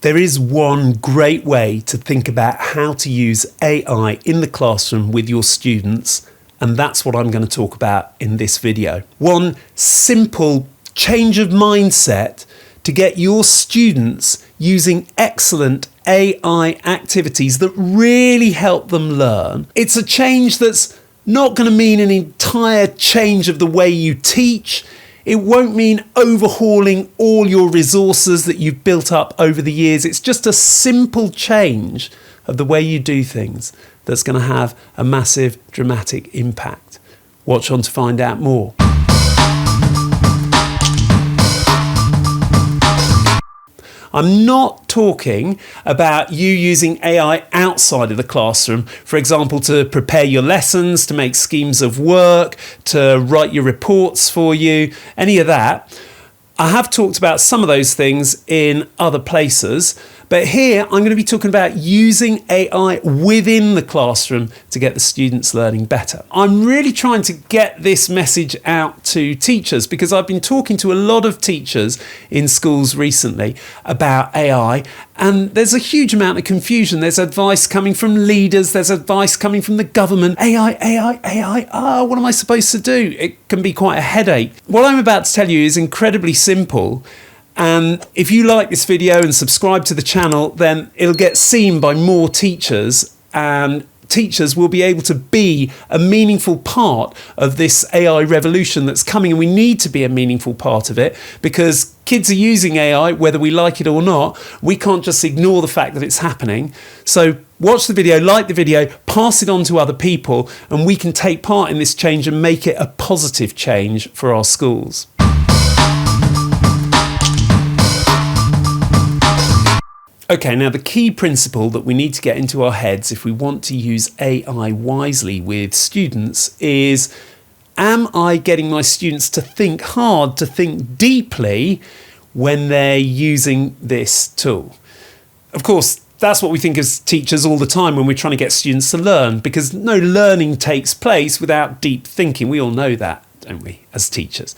There is one great way to think about how to use AI in the classroom with your students, and that's what I'm going to talk about in this video. One simple change of mindset to get your students using excellent AI activities that really help them learn. It's a change that's not going to mean an entire change of the way you teach. It won't mean overhauling all your resources that you've built up over the years. It's just a simple change of the way you do things that's going to have a massive, dramatic impact. Watch on to find out more. I'm not talking about you using AI outside of the classroom, for example, to prepare your lessons, to make schemes of work, to write your reports for you, any of that. I have talked about some of those things in other places, but here I'm going to be talking about using AI within the classroom to get the students learning better. I'm really trying to get this message out to teachers because I've been talking to a lot of teachers in schools recently about AI, and there's a huge amount of confusion. There's advice coming from leaders, there's advice coming from the government. AI, what am I supposed to do? It can be quite a headache. What I'm about to tell you is incredibly simple. And if you like this video and subscribe to the channel, then it'll get seen by more teachers, and teachers will be able to be a meaningful part of this AI revolution that's coming. And we need to be a meaningful part of it because kids are using AI, whether we like it or not. We can't just ignore the fact that it's happening. So watch the video, like the video, pass it on to other people, and we can take part in this change and make it a positive change for our schools. Okay, now the key principle that we need to get into our heads if we want to use AI wisely with students is, am I getting my students to think hard, to think deeply when they're using this tool? Of course, that's what we think as teachers all the time when we're trying to get students to learn, because no learning takes place without deep thinking. We all know that, don't we, as teachers?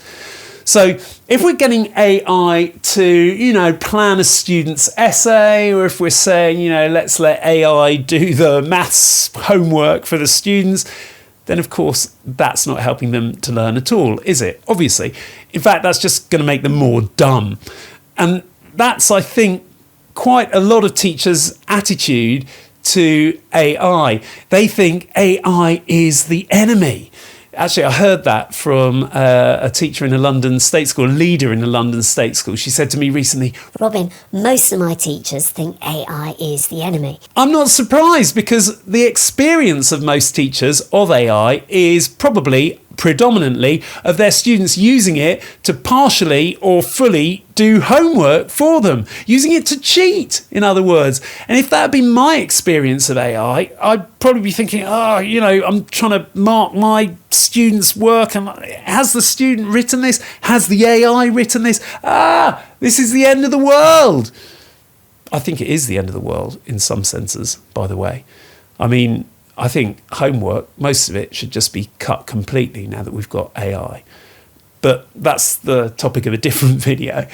So if we're getting AI to, plan a student's essay, or if we're saying, let's let AI do the maths homework for the students, then of course that's not helping them to learn at all, is it? Obviously. In fact, that's just going to make them more dumb. And that's, I think, quite a lot of teachers' attitude to AI. They think AI is the enemy. Actually, I heard that from a teacher in a London state school, a leader in a London state school. She said to me recently, Robin, most of my teachers think AI is the enemy. I'm not surprised, because the experience of most teachers of AI is probably predominantly of their students using it to partially or fully do homework for them, using it to cheat, in other words. And if that had been my experience of AI, I'd probably be thinking, I'm trying to mark my students' work, and has the student written this? Has the AI written this? This is the end of the world. I think it is the end of the world in some senses, by the way. I think homework, most of it should just be cut completely now that we've got AI. But that's the topic of a different video.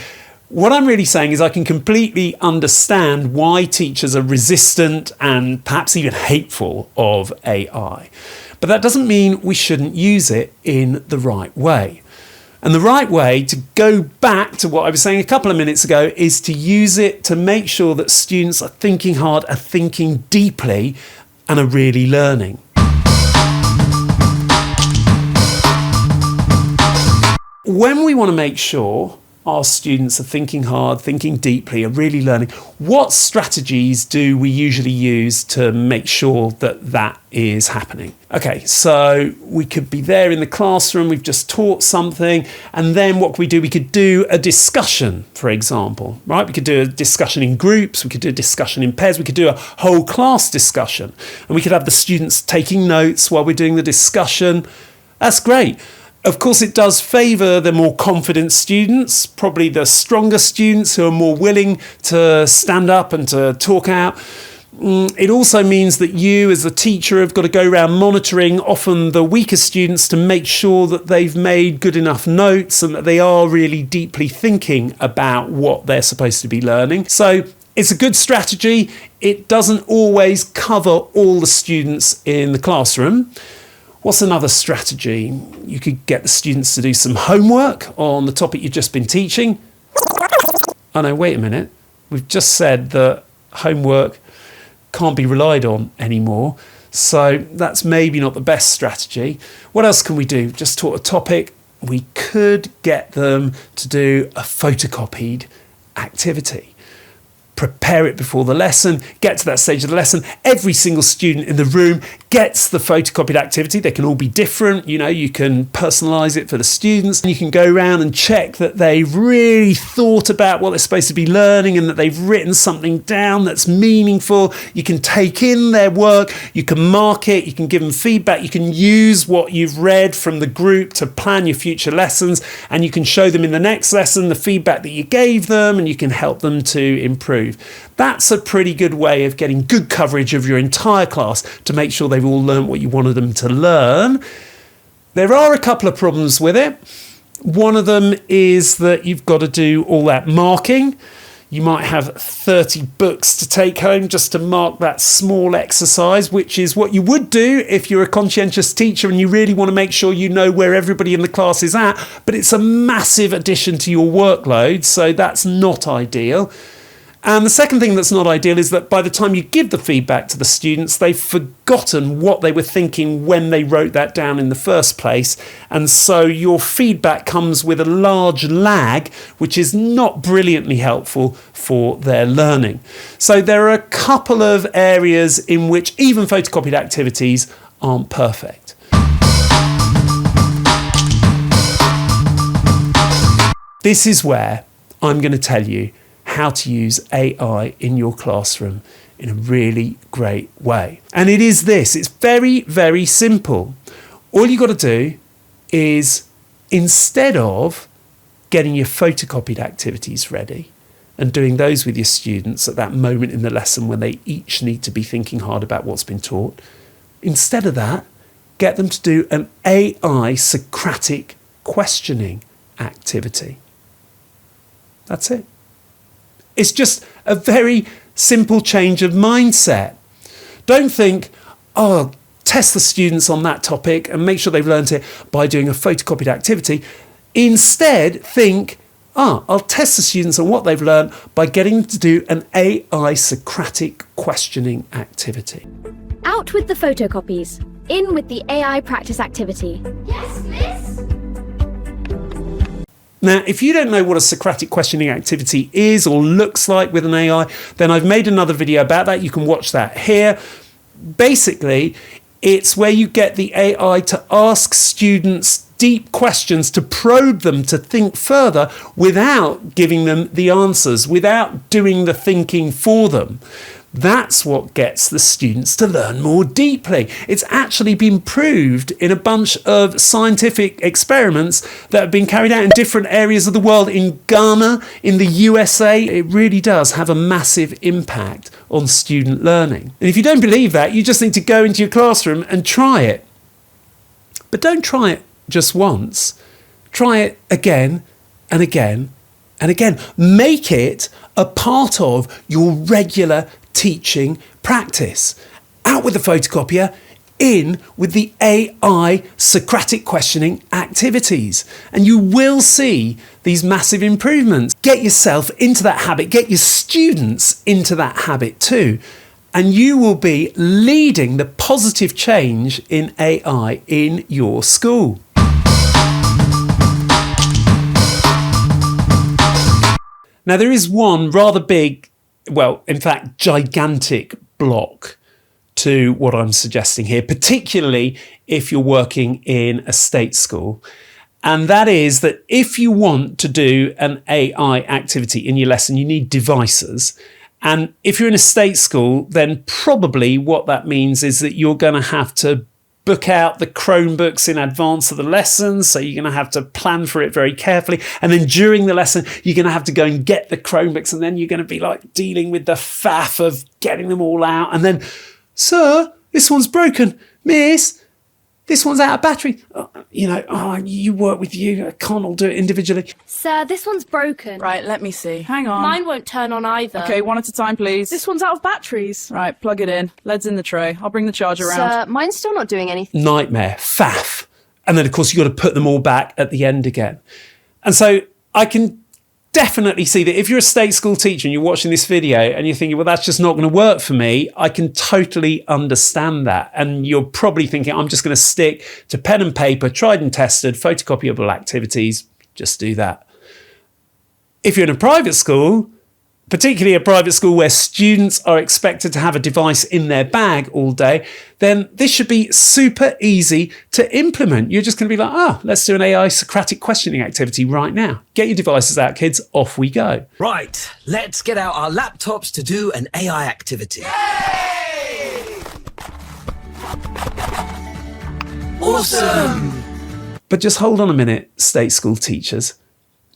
What I'm really saying is I can completely understand why teachers are resistant and perhaps even hateful of AI. But that doesn't mean we shouldn't use it in the right way. And the right way, to go back to what I was saying a couple of minutes ago, is to use it to make sure that students are thinking hard, are thinking deeply, and are really learning. When we want to make sure our students are thinking hard, thinking deeply, are really learning, what strategies do we usually use to make sure that that is happening? Okay, so we could be there in the classroom, we've just taught something, and then what could we do? We could do a discussion, for example, right? We could do a discussion in groups, we could do a discussion in pairs, we could do a whole class discussion, and we could have the students taking notes while we're doing the discussion. That's great. Of course, it does favour the more confident students, probably the stronger students who are more willing to stand up and to talk out. It also means that you as the teacher have got to go around monitoring often the weaker students to make sure that they've made good enough notes and that they are really deeply thinking about what they're supposed to be learning. So It's a good strategy. It doesn't always cover all the students in the classroom. What's another strategy? You could get the students to do some homework on the topic you've just been teaching. Oh no, wait a minute. We've just said that homework can't be relied on anymore. So that's maybe not the best strategy. What else can we do? Just taught a topic. We could get them to do a photocopied activity. Prepare it before the lesson, get to that stage of the lesson. Every single student in the room gets the photocopied activity. They can all be different. You can personalize it for the students. You can go around and check that they've really thought about what they're supposed to be learning and that they've written something down that's meaningful. You can take in their work. You can mark it. You can give them feedback. You can use what you've read from the group to plan your future lessons. And you can show them in the next lesson the feedback that you gave them, and you can help them to improve. That's a pretty good way of getting good coverage of your entire class to make sure they've all learned what you wanted them to learn. There are a couple of problems with it. One of them is that you've got to do all that marking. You might have 30 books to take home just to mark that small exercise, which is what you would do if you're a conscientious teacher and you really want to make sure you know where everybody in the class is at. But it's a massive addition to your workload, so that's not ideal. And the second thing that's not ideal is that by the time you give the feedback to the students, they've forgotten what they were thinking when they wrote that down in the first place. And so your feedback comes with a large lag, which is not brilliantly helpful for their learning. So there are a couple of areas in which even photocopied activities aren't perfect. This is where I'm going to tell you how to use AI in your classroom in a really great way. And it is this. It's very, very simple. All you've got to do is, instead of getting your photocopied activities ready and doing those with your students at that moment in the lesson when they each need to be thinking hard about what's been taught, instead of that, get them to do an AI Socratic questioning activity. That's it. It's just a very simple change of mindset. Don't think, I'll test the students on that topic and make sure they've learned it by doing a photocopied activity. Instead, think, I'll test the students on what they've learned by getting them to do an AI Socratic questioning activity. Out with the photocopies. In with the AI practice activity. Yes, miss. Now, if you don't know what a Socratic questioning activity is or looks like with an AI, then I've made another video about that. You can watch that here. Basically, it's where you get the AI to ask students deep questions, to probe them to think further without giving them the answers, without doing the thinking for them. That's what gets the students to learn more deeply. It's actually been proved in a bunch of scientific experiments that have been carried out in different areas of the world. In Ghana, in the USA, it really does have a massive impact on student learning. And if you don't believe that, you just need to go into your classroom and try it. But don't try it just once. Try it again and again and again. Make it a part of your regular teaching practice. Out with the photocopier, in with the AI Socratic questioning activities, and you will see these massive improvements. Get yourself into that habit, get your students into that habit too, and you will be leading the positive change in AI in your school. Now, there is one rather big, well, in fact, gigantic block to what I'm suggesting here, particularly if you're working in a state school. And that is that if you want to do an AI activity in your lesson, you need devices. And if you're in a state school, then probably what that means is that you're going to have to book out the Chromebooks in advance of the lesson. So you're going to have to plan for it very carefully. And then during the lesson, you're going to have to go and get the Chromebooks. And then you're going to be like dealing with the faff of getting them all out. And then, sir, this one's broken. Miss, This one's out of battery. You work with you. I can't all do it individually. Sir, this one's broken. Right, let me see. Hang on. Mine won't turn on either. Okay, one at a time, please. This one's out of batteries. Right, plug it in. Lead's in the tray. I'll bring the charger around. Sir, mine's still not doing anything. Nightmare, faff. And then, of course, you've got to put them all back at the end again. And so I can definitely see that if you're a state school teacher and you're watching this video and you're thinking, well, that's just not going to work for me, I can totally understand that. And you're probably thinking, I'm just going to stick to pen and paper, tried and tested, photocopyable activities, just do that. If you're in a private school, particularly a private school where students are expected to have a device in their bag all day, then this should be super easy to implement. You're just going to be like, let's do an AI Socratic questioning activity right now. Get your devices out, kids. Off we go. Right, let's get out our laptops to do an AI activity. Awesome! But just hold on a minute, state school teachers.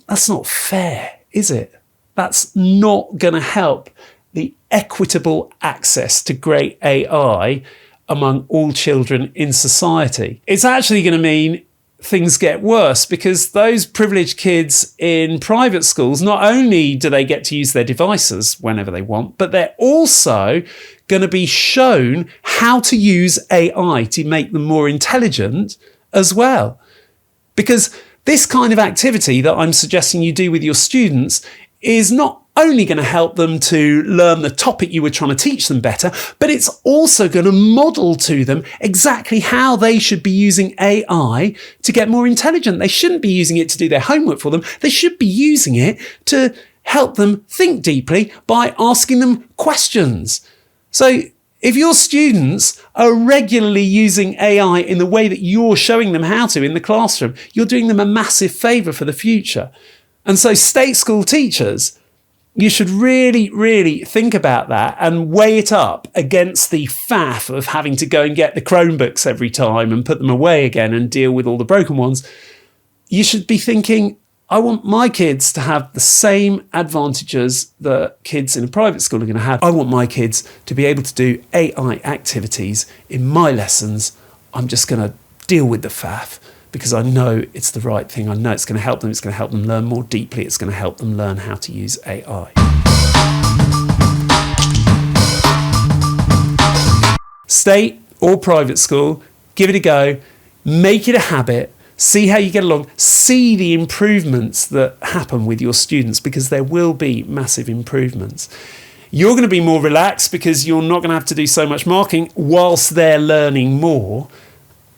That's not fair, is it? That's not going to help the equitable access to great AI among all children in society. It's actually going to mean things get worse, because those privileged kids in private schools, not only do they get to use their devices whenever they want, but they're also going to be shown how to use AI to make them more intelligent as well. Because this kind of activity that I'm suggesting you do with your students is not only going to help them to learn the topic you were trying to teach them better, but it's also going to model to them exactly how they should be using AI to get more intelligent. They shouldn't be using it to do their homework for them. They should be using it to help them think deeply by asking them questions. So if your students are regularly using AI in the way that you're showing them how to in the classroom, you're doing them a massive favour for the future. And so state school teachers, you should really, really think about that and weigh it up against the faff of having to go and get the Chromebooks every time and put them away again and deal with all the broken ones. You should be thinking, I want my kids to have the same advantages that kids in a private school are going to have. I want my kids to be able to do AI activities in my lessons. I'm just going to deal with the faff, because I know it's the right thing. I know it's going to help them. It's going to help them learn more deeply. It's going to help them learn how to use AI. State or private school, give it a go. Make it a habit. See how you get along. See the improvements that happen with your students, because there will be massive improvements. You're going to be more relaxed because you're not going to have to do so much marking whilst they're learning more.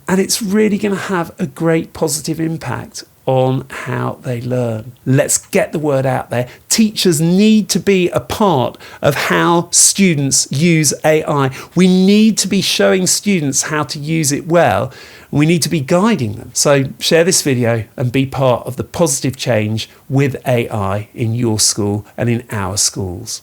And it's really going to have a great positive impact on how they learn. Let's get the word out there. Teachers need to be a part of how students use AI. We need to be showing students how to use it well. We need to be guiding them. So share this video and be part of the positive change with AI in your school and in our schools.